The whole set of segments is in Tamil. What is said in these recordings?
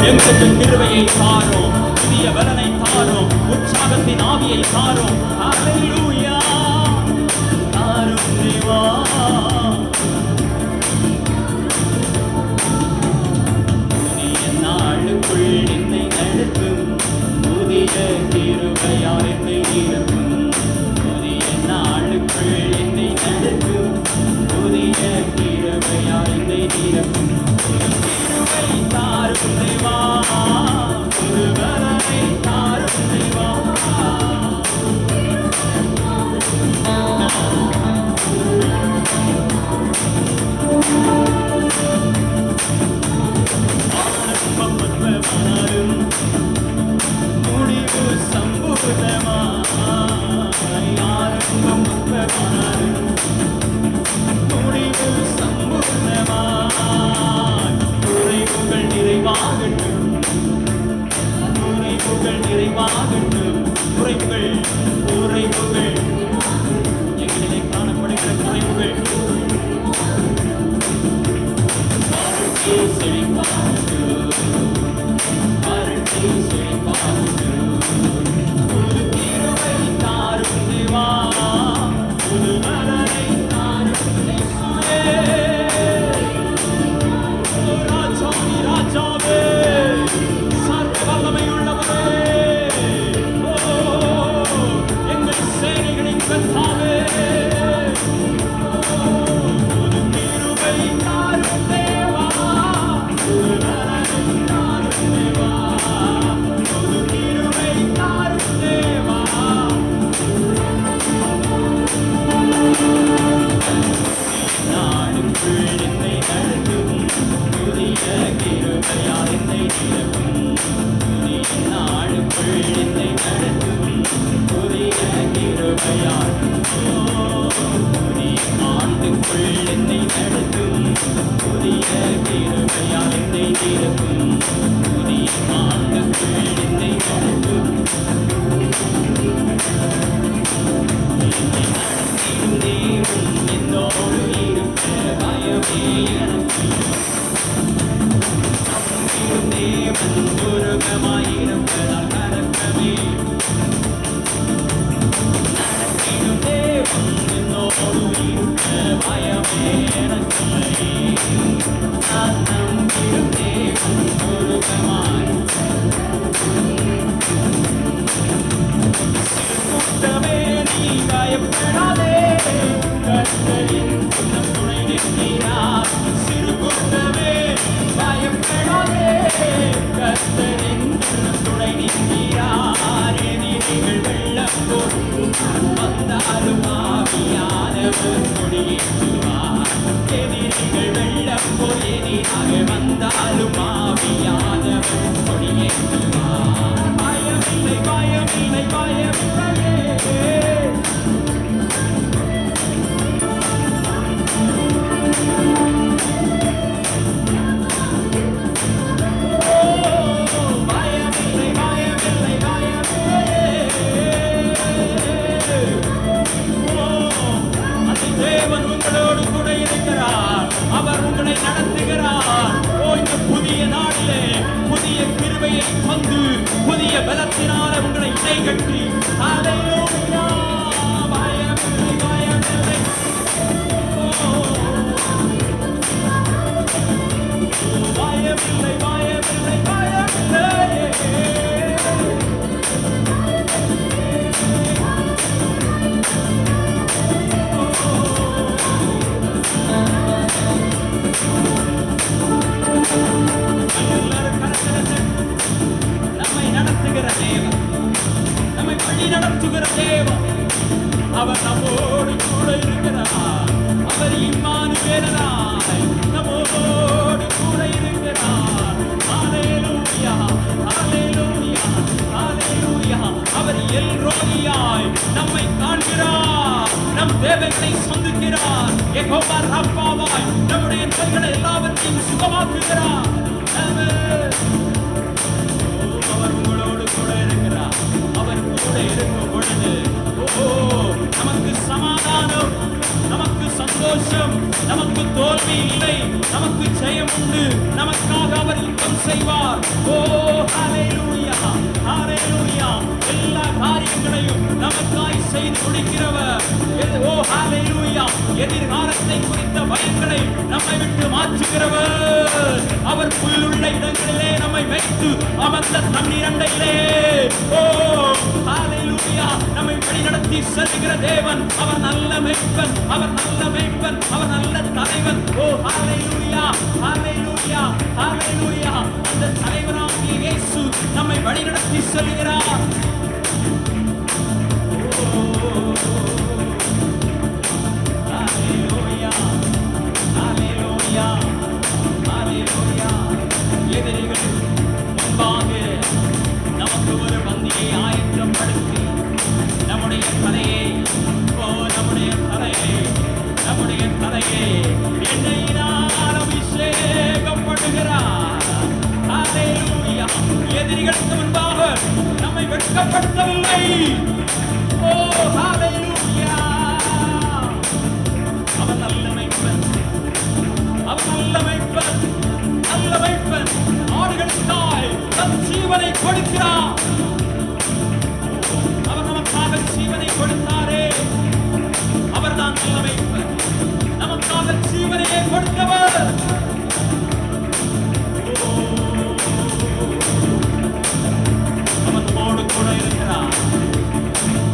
எங்களுக்கு கிருபையை தாரும், புதிய பலனை தாரும், உற்சாகத்தின் ஆவியை தாரும். ஹல்லேலூயா தாரும் தேவா. புதிய நாளுக்குள் என்னை நடத்தும், புதிய கிருபையால் என்னை நிரப்பும். புதிய நாளுக்குள் என்னை நடத்தும், புதிய கிருபையால் என்னை நிரப்பும். கிருபை தாரும் தேவா, புது பலனை தாரும் தேவா. ஆரம்பம் முடிவு சம்பூர்ணமாய், ஆரம்பம் முடிவு சம்பூர்ணமாய். குறைவுகள் நிறைவாகட்டும், குறைவுகள் நிறைவாகட்டும். குறைவுகள் குறைவுகள் எங்களிலே காணப்படுகிற குறைவுகள் வாழ்க்கை செழிப்பாகட்டும், வாழ்க்கை செழிப்பாகட்டும். புது கிருபை தாரும் தேவா, புது பலனை தாரும் இயேசுவே. ஓ ராஜாதி ராஜாவே, சர்வ வல்லமையுள்ளவரே, ஓ எங்கள் சேனைகளின் கர்த்தாவே, புது கிருபை தாரும் தேவா, புது பலனை தாரும் தேவா, புது கிருபை தாரும் தேவா. நாளுக்குள் என்னை நடத்தும், புதிய கிருபையால் என்னை நிரப்பும். புதிய நாளுக்குள் என்னை நடத்தும், புதிய கிருபையால். புதிய ஆண்டுக்குள் என்னை நடத்தும், புதிய கிருபையால் என்னை நிரப்பும். புதிய ஆண்டுக்குள் என்னை நடத்தும், என்னை நடத்திடும் தேவன் என்னோடு இருக்க பயமே எனக்கு. நம்பிடும் தேவன் துருகமாயிருப்பதால் கலக்கமே. நடத்திடும் தேவன் என்னோடு இருக்க பயமே எனக்கு. நான் நம்பிடும் தேவன் துருகமாய். கூட்டமே நீ பயப்படாதே, கர்த்தரின் துணை நிற்கிறார். சிறு கூட்டமே பயப்படாதே, கர்த்தரின் துணை நிற்கிறார். எதிரிகள் வெள்ளம் போல் வந்தாலும் ஆவியானவர் கொடியேற்றுவார். எதிரிகள் வெள்ளம் போல் எதிராக வந்தாலும் ஆவியானவர் கொடியேற்றுவார். பயமில்லை பயமில்லை பயமில்லையே. பயமில்லை பயமில்லை பயமில்லையே. அந்த தேவன் உங்களோடு கூட இருக்கிறார், அவர் உங்களை நடத்துகிறார். இந்த புதிய நாளிலே புதிய கிருபையை தந்து, புதிய பலத்தினால உங்களை இடைகட்டி. ஹல்லேலூயா பயமில்லை பயமில்லை. பயமில்லை பயமில்லை பயமில்லை. நம்மை நடத்துகிற தேவன், நம்மை வழி நடத்துகிற தேவன், அவர் நம்மோடு கூட இருக்கிறார். அவர் இம்மானுவேலனாய் நம்மோடு கூட இருக்கிறார். ஹல்லேலூயா ஹல்லேலூயா ஹல்லேலூயா. அவர் எல்ரோயியாய் நம்மை காண்கிறார், நம் தேவைகளை சந்திக்கிறார். யெகோவா ரப்பாவாய் நம்முடைய நோய்களை எல்லாவற்றையும் சுகமாக்குகிறார். அவர் உங்களோடு கூட இருக்கிறார். அவர் கூட இருக்கும் பொழுது நமக்கு சமாதானம், நமக்கு சந்தோஷம், நமக்கு தோல்வி இல்லை, நமக்கு ஜெயம் உண்டு. நமக்காக அவர் யுத்தம் செய்வார். இருக்கிறார். ஓ ஹalleluya, ஹalleluya. எல்லா காரியங்களையும் நமக்காய் செய்து முடிக்கிறவர். ஓ ஹalleluya. எதிர்காலத்தை குறித்த பயங்களை நம்மை விட்டு மாற்றுகிறவர். அவர் புல்லுள்ள இடங்களிலே நம்மை வைத்து அமர்ந்த தண்ணீர் அண்டையிலே ஓ ஹalleluya நம்மை வழிநடத்தி செல்கிற தேவன். அவர் நல்ல மேய்ப்பன், அவர் நல்ல மேய்ப்பன், அவர் நல்ல தலைவன். ஓ ஹalleluya, ஹalleluya, ஹalleluya. அந்த தலைவராகிய இயேசு நம்மை வழிநடத்தி செல்கிறார். ஹalleluya, ஹalleluya, ஹalleluya. எதிரிகள் முன்பாக நமக்கு ஒரு பந்தியை ஆயத்தப்படுத்தி நம்முடைய தலையை நம்முடைய தலையை எண்ணெயினால் அபிஷேகம் பண்ணுகிறார். ஹalleluya. எதிரிகளுக்கு முன்பாக நம்மை வெட்கப்படுத்தவில்லை. ஓ ஹalleluya. அவர் நல்ல மேய்ப்பன், அவர் நல்ல மேய்ப்பன், நல்ல மேய்ப்பன். ஆடுகளுக்காய் தன் ஜீவனை கொடுக்கிறார். அவர் நமக்காக ஜீவனை கொடுத்தாரே, அவர்தான் நல்ல மேய்ப்பன். நமக்காக ஜீவனையே கொடுத்தவர். அவர் நம்மோடு கூட இருக்கிறார்.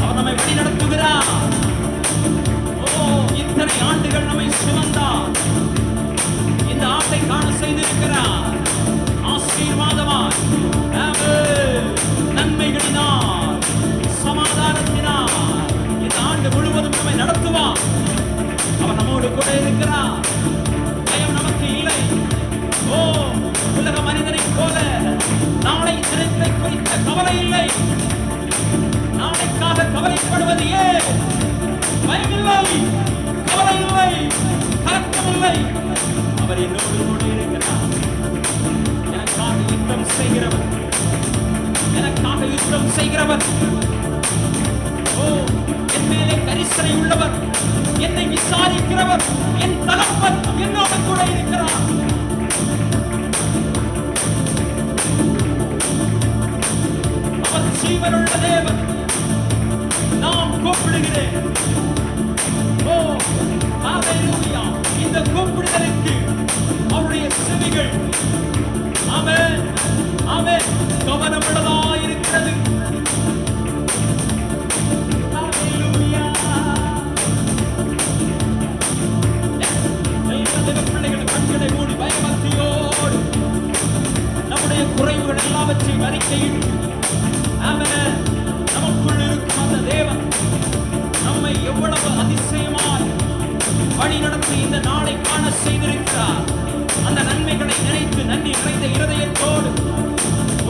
அவர் நம்மை வழி நடத்துகிறார். இத்தனை ஆண்டுகள் நம்மை சுமந்தார். இந்த ஆட்டை காண செய்திருக்கிறார். ஆசீர்வாதமாய் நன்மைகளினால் சமாதானத்தினால் இந்த ஆண்டு முழுவதும் நம்மை நடத்துவார். அவர் நம்மோடு கூட இருக்கிறார். பயம் நமக்கு இல்லை. ஓ உலக மனிதனை போல நாளை தினத்தை குறித்த கவலை இல்லை. நாளைக்காக கவலைப்படுவது ஏன்? பயமில்லை, கவலை இல்லை, கலக்கமில்லை. அவர் என்னோடு கூட இருக்கிறார். எனக்காக யுத்தம் செய்கிறவர், எனக்காக யுத்தம் செய்கிறவர். ஓ என் மேலே கரிசனை உள்ளவர், என்னை விசாரிக்கிறவர், என் தகப்பன் என்னோடு கூட இருக்கிறார். அவர் ஜீவனுள்ள தேவன். நாம் கூப்பிடுகிறேன். ஓ ஹalleluya. இந்த கூப்பிடுதலுக்கு அவருடைய செவிகள் ஆமென் ஆமென் கவனமுள்ளதாய் இருக்கிறது. ஹalleluya. எல்லா தேவ பிள்ளைகள் கண்களை மூடி பயபக்தியோடு நம்முடைய குறைவுகள் எல்லாவற்றையும் அறிக்கையிட்டு ஆமென் நமக்குள் இருக்கும் அந்த தேவன் நம்மை எவ்வளவு அதிசயமாய் வழி நடத்தி இந்த நாளை காண செய்திருக்கிறார். அந்த நன்மைகளை நினைத்து நன்றி நிறைந்த இருதயத்தோடு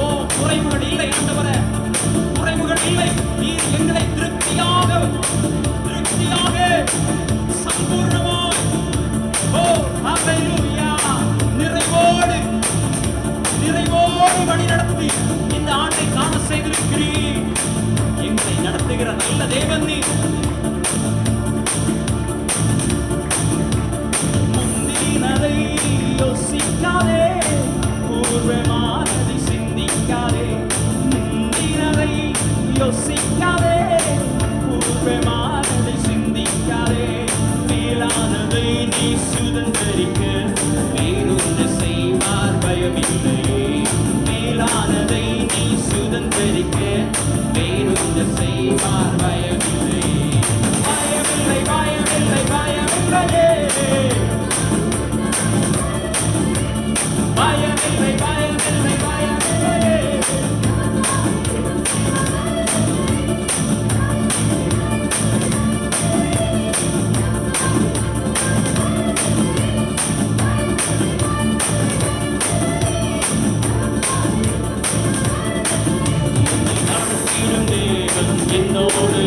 ஓ குறைவுகள் இல்லை ஆண்டவரே, குறைவுகள் இல்லை. நீர் எங்களை திருப்தியாக சம்பூர்ணமாய் ஓ ஹalleluya நிறைவோடு வழி நடத்தி இந்த ஆண்டை காண செய்திருக்கிறீர். எங்களை நடத்துகிற நல்ல தேவன் நீர். முந்தினதை யோசிக்காதே, பூர்வமானதை சிந்திக்காதே. முந்தினதை யோசிக்காதே, பூர்வமானதை சிந்திக்காதே. மேலானதை நீ சுதந்தரிக்க வேறொன்று செய்வார் பயமில்லையே. மேலானதை நீ சுதந்தரிக்க வேறொன்று செய்வார் பயமில்லையே. பயமில்லை, பயமில்லை, பயமில்லையே. பயமில்லை, பயமில்லை, பயமில்லையே. என்னோடு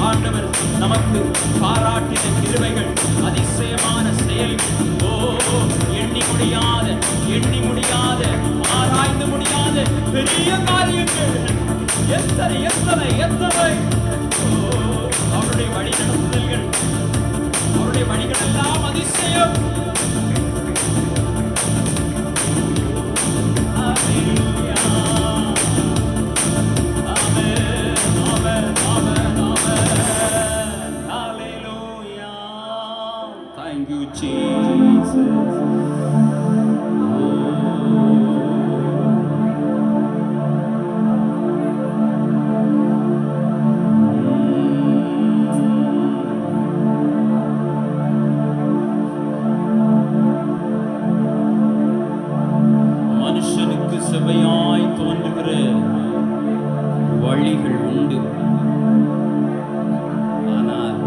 ஆண்டவர் நமக்கு பாராட்டின கிருபைகள், அதிசயமான செயல்கள், எண்ணி முடியாத ஆராய்ந்து முடியாத பெரிய காரியங்கள் எத்தனை எத்தனை எத்தனை. அவருடைய வழி நடத்துதல்கள், அவருடைய வழிகள் எல்லாம் அதிசயம். Thank you, Jesus. மனுஷனுக்கு செவையாய் தோன்றுகிற வழிகள் உண்டு, ஆனால்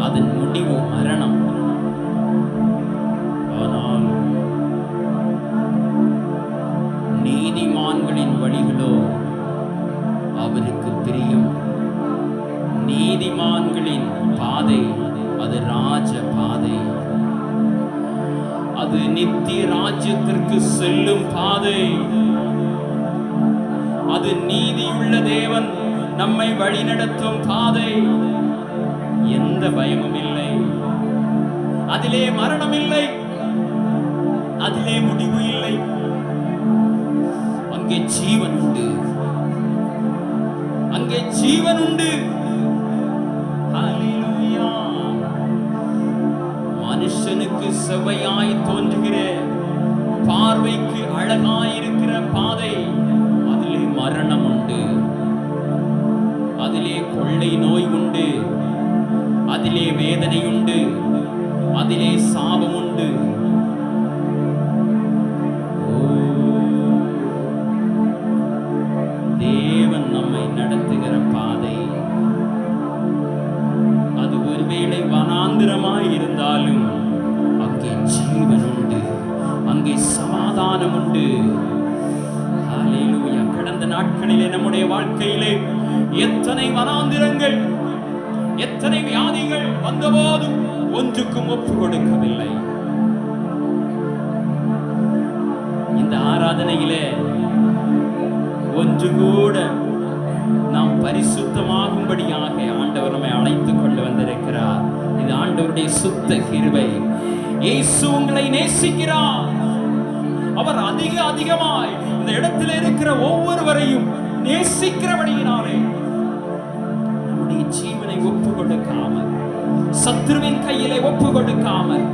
அதன் முடிவு மரணம். ஆனால் நீதிமான்களின் வழிகளோ அவருக்கு பிரியம். நீதிமான்களின் பாதை அது ராஜ பாதை, அது நித்திய ராஜ்யத்திற்கு செல்லும் பாதை. அது நீதியுள்ள தேவன் நம்மை வழிநடத்தும் பாதை. எந்த பயமும் இல்லை, அதிலே மரணம் இல்லை, அதிலே முடிவு இல்லை. அங்கே ஜீவன் உண்டு, அங்கே ஜீவன் உண்டு. ஹல்லேலூயா. மனுஷனுக்கு செவ்வையாய் தோன்றுகிற, பார்வைக்கு அழகாயிருக்கிற பாதை, அதிலே மரணம் உண்டு, அதிலே கொள்ளை நோய் உண்டு, அதிலே வேதனை உண்டு, அதிலே சாபம் உண்டு. தேவன் நம்மை நடத்துகிற பாதை அது ஒருவேளை வனாந்திரமாய் இருந்தாலும் அங்கே ஜீவன் உண்டு, அங்கே சமாதானம் உண்டு. ஹல்லேலூயா. கடந்த நாட்களிலே நம்முடைய வாழ்க்கையிலே எத்தனை வனாந்திரங்கள், எத்தனை வியாதிகள் வந்தபோதும் ஒன்றுக்கும் ஒப்பு கொடுக்கவில்லை. இந்த ஆராதனையிலே ஒன்று கூட நாம் பரிசுத்தமாகும்படியாக ஆண்டவர் நம்மை அழைத்துக் கொண்டு வந்திருக்கிறார். இது ஆண்டவருடைய சுத்த கிருபை. இயேசு உங்களை நேசிக்கிறார். அவர் அதிகமாய் இந்த இடத்தில் இருக்கிற ஒவ்வொருவரையும் நேசிக்கிறபடியினாலே நம்முடைய ஜீவனை ஒப்பு கொடுக்காமல், சத்துருவின் கையிலே ஒப்பு கொடுக்காமல்,